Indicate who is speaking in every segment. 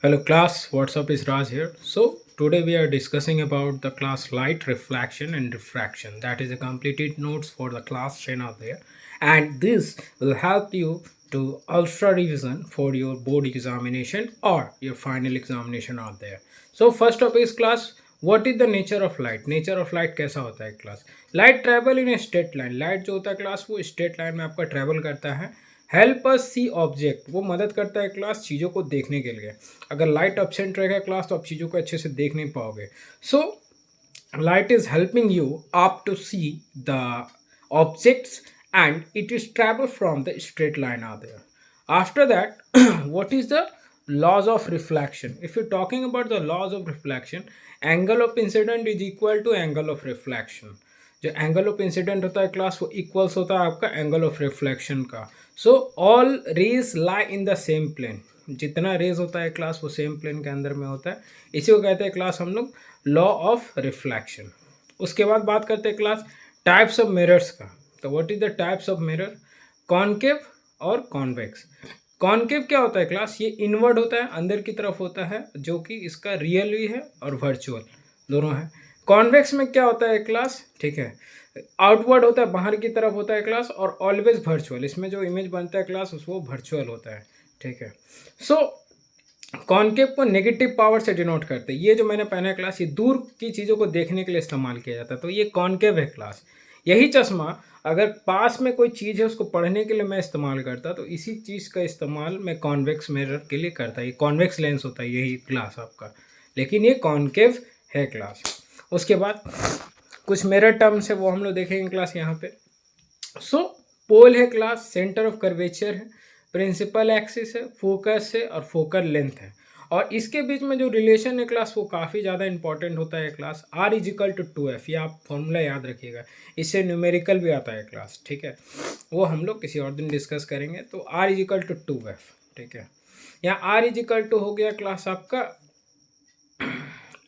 Speaker 1: Hello class, what's up, is Raj here. So today we are discussing about the class light reflection and diffraction. That is a completed notes for the class 10 out there. And this will help you to ultra revision for your board examination or your final examination out there. So first topic is class, what is the nature of light? Nature of light कैसा होता है class? Light travel in a straight line. Light जो होता है class वो straight line में आपका travel करता है. हेल्प अस सी ऑब्जेक्ट, वो मदद करता है क्लास चीज़ों को देखने के लिए. अगर लाइट एब्सेंट रहेगा क्लास तो आप चीज़ों को अच्छे से देख नहीं पाओगे. सो light is helping you up to see the objects and it is travel from the straight line out there. After that, what is the laws of reflection? If you're talking about the laws of reflection, angle of incident is equal to angle of reflection. जो angle of incident होता है class वो equals होता है आपका angle of reflection का. So all rays lie in the same plane. जितना rays होता है क्लास वो सेम प्लेन के अंदर में होता है. इसी को कहते हैं क्लास हम लोग लॉ ऑफ रिफ्लेक्शन. उसके बाद बात करते हैं क्लास टाइप्स ऑफ मिरर्स का. तो what is the types of mirror? Concave और कॉन्वेक्स. कॉनकेव क्या होता है क्लास? ये इनवर्ड होता है, अंदर की तरफ होता है, जो कि इसका रियल भी है और वर्चुअल दोनों है. कॉन्वेक्स में क्या होता है क्लास? ठीक है, आउटवर्ड होता है, बाहर की तरफ होता है क्लास, और ऑलवेज वर्चुअल. इसमें जो इमेज बनता है क्लास वो वर्चुअल होता है. ठीक है. सो कॉनकेव को नेगेटिव पावर से डिनोट करते हैं. ये जो मैंने पहना है क्लास ये दूर की चीज़ों को देखने के लिए इस्तेमाल किया जाता है, तो ये कॉनकेव है क्लास. यही चश्मा अगर पास में कोई चीज़ है उसको पढ़ने के लिए मैं इस्तेमाल करता, तो इसी चीज़ का इस्तेमाल मैं कॉन्वेक्स मिरर के लिए करता. ये कॉन्वेक्स लेंस होता है यही क्लास आपका, लेकिन ये कॉनकेव है क्लास. उसके बाद कुछ मिरर टर्म्स है वो हम लोग देखेंगे क्लास यहाँ पे. सो पोल है क्लास, सेंटर ऑफ कर्वेचर है, प्रिंसिपल एक्सिस है, फोकस है और फोकल लेंथ है. और इसके बीच में जो रिलेशन है क्लास वो काफ़ी ज़्यादा इंपॉर्टेंट होता है class. R is equal to 2F. ये आप फॉर्मूला याद रखिएगा, इससे न्यूमेरिकल भी आता है क्लास. ठीक है, वो हम लोग किसी और दिन डिस्कस करेंगे. तो R is equal to 2F. ठीक है, यहाँ R इज इक्वल टू हो गया क्लास आपका,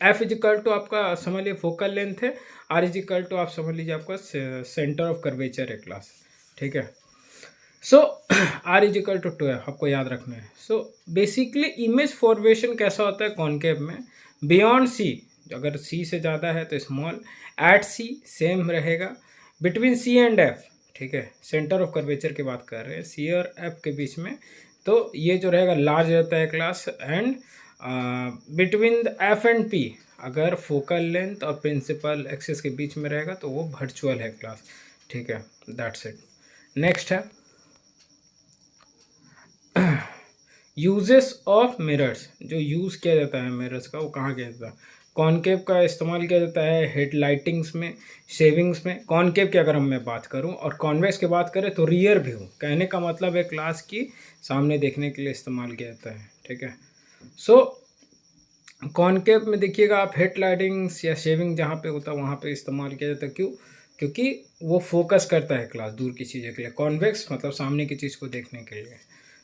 Speaker 1: F इज इक्वल टू आपका समझ लीजिए फोकल लेंथ है, R इज इक्वल टू आप समझ लीजिए आपका सेंटर ऑफ कर्वेचर है क्लास. ठीक है. So R is equal to 2F आपको याद रखना है. सो बेसिकली इमेज फॉर्मेशन कैसा होता है कॉनकेव में? बियॉन्ड C, अगर C से ज़्यादा है तो स्मॉल, एट C सेम रहेगा, बिटवीन C एंड F. ठीक है, सेंटर ऑफ कर्वेचर की बात कर रहे हैं, C और F के बीच में, तो ये जो रहेगा लार्ज रहता है class. And between the F and P, अगर फोकल लेंथ और प्रिंसिपल एक्सिस के बीच में रहेगा तो वो वर्चुअल है क्लास. ठीक है, दैट्स इट. नेक्स्ट है यूजेस ऑफ मिरर्स. जो यूज़ किया जाता है मिरर्स का वो कहाँ किया जाता है? कॉनकेव का इस्तेमाल किया जाता है हेड लाइटिंग्स में, शेविंग्स में. कॉनकेव की अगर मैं बात करूं, और कॉन्वेक्स की बात करें तो रियर व्यू. कहने का मतलब है क्लास की सामने देखने के लिए इस्तेमाल किया जाता है. ठीक है. सो कॉनकेव में देखिएगा आप हेड लाइटिंग्स या शेविंग जहाँ पे होता है वहाँ पे इस्तेमाल किया जाता है. क्यों? क्योंकि वो फोकस करता है क्लास दूर की चीज़ें के लिए. कॉन्वेक्स मतलब सामने की चीज़ को देखने के लिए.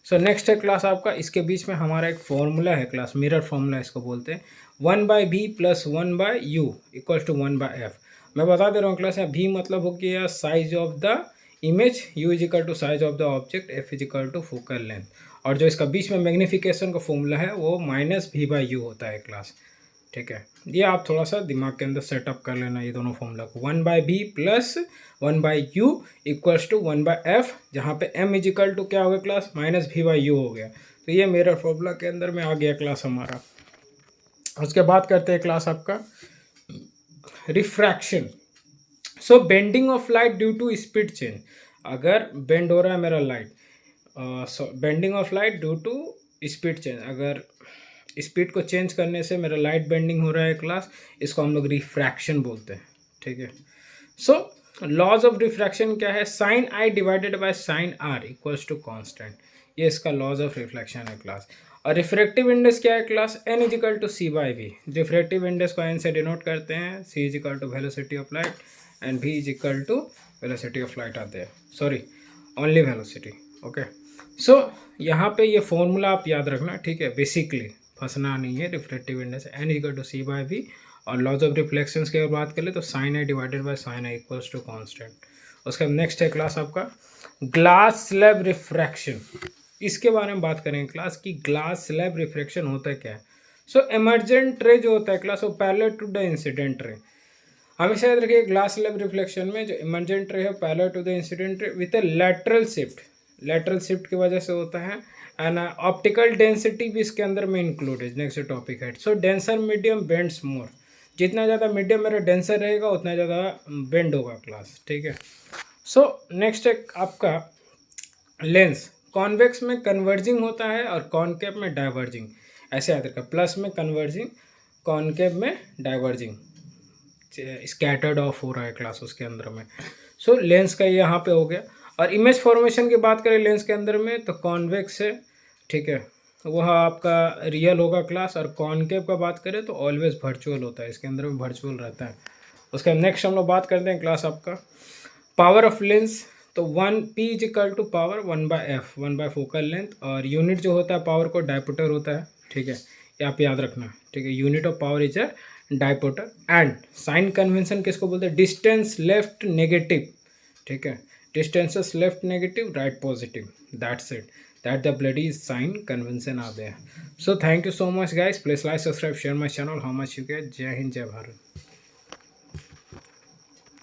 Speaker 1: सो नेक्स्ट है क्लास आपका, इसके बीच में हमारा एक फॉर्मूला है क्लास, मिरर फॉर्मूला इसको बोलते हैं. 1/b plus 1/u equal to 1/f. मैं बता दे रहा हूँ क्लास, यहाँ v मतलब हो गया size of the image, u is equal to size of the object, f is equal to focal length. और जो इसका बीच में मैग्नीफिकेशन का फॉर्मूला है वो -v/u होता है क्लास. ठीक है, ये आप थोड़ा सा दिमाग के अंदर सेटअप कर लेना ये दोनों फॉर्मूला को. 1/b plus 1/u equals to 1/f, जहाँ पे m इज इक्वल टू क्या हो गया क्लास? -v/u हो गया. तो ये मेरा फॉर्मूला के अंदर में आ गया क्लास हमारा. उसके बाद करते हैं क्लास आपका refraction. So bending of light due to speed change. अगर बेंड हो रहा है मेरा light, bending of light due to speed change, अगर स्पीड को चेंज करने से मेरा लाइट बेंडिंग हो रहा है क्लास, इसको हम लोग रिफ्रैक्शन बोलते हैं. ठीक है. सो लॉज ऑफ रिफ्रैक्शन क्या है? Sine i divided by sine r equals to constant. ये इसका लॉज ऑफ रिफ्लेक्शन है क्लास. और रिफ्रैक्टिव इंडेक्स क्या है class? N is equal to c by v. Refractive index को एन से डिनोट करते हैं. C is equal to velocity of light and v is equal to velocity of light आते हैं. Sorry, only velocity. Okay. So यहाँ पे ये formula आप याद रखना. ठीक है, बेसिकली फंसना नहीं है. Refractive index n is equal to c by v. और लॉज ऑफ रिफ्लेक्शंस की अगर बात करें तो sine i divided by sine i equals to constant. उसका नेक्स्ट है क्लास आपका ग्लास स्लैब रिफ्रैक्शन. इसके बारे में बात करेंगे क्लास की ग्लास स्लैब रिफ्रैक्शन होता है क्या है। सो इमर्जेंट रे जो होता है क्लास वो पैरेलल टू द इंसिडेंट रे। हमेशा याद रखिए ग्लास स्लैब रिफ्लेक्शन में जो इमर्जेंट रे है parallel to the incident ray with a lateral shift की वजह से होता है। एंड ऑप्टिकल डेंसिटी भी इसके अंदर में इंक्लूड है। नेक्स्ट टॉपिक है सो डेंसर मीडियम बेंड्स मोर। जितना ज़्यादा मीडियम मेरा डेंसर रहेगा उतना ज़्यादा बेंड होगा क्लास, ठीक है। सो नेक्स्ट है आपका लेंस। कॉन्वेक्स में कन्वर्जिंग होता है और कॉनकेव में डाइवर्जिंग। ऐसे याद रखा, प्लस में कन्वर्जिंग, कॉनकेव में डाइवर्जिंग, स्कैटर्ड ऑफ हो रहा है क्लास उसके अंदर में। सो लेंस का यहाँ पे हो गया। और इमेज फॉर्मेशन की बात करें लेंस के अंदर में तो कॉन्वेक्स है, ठीक है, वह आपका रियल होगा क्लास। और कॉनकेव का बात करें तो ऑलवेज वर्चुअल होता है, इसके अंदर में वर्चुअल रहता है। उसका नेक्स्ट हम लोग बात करते हैं क्लास आपका पावर ऑफ लेंस। तो 1p is equal to power 1/f, 1 by focal length. और यूनिट जो होता है पावर को डायपोटर होता है, ठीक है, ये आप याद रखना, ठीक है। Unit of power is a dioptre. And sign convention किसको बोलते हैं, डिस्टेंस लेफ्ट नेगेटिव, ठीक है, distances left negative right positive, that's it, that the bloody sign convention are there. So thank you so much guys, please like, subscribe, share my channel how much you get. Jai Hind, Jai Bharat.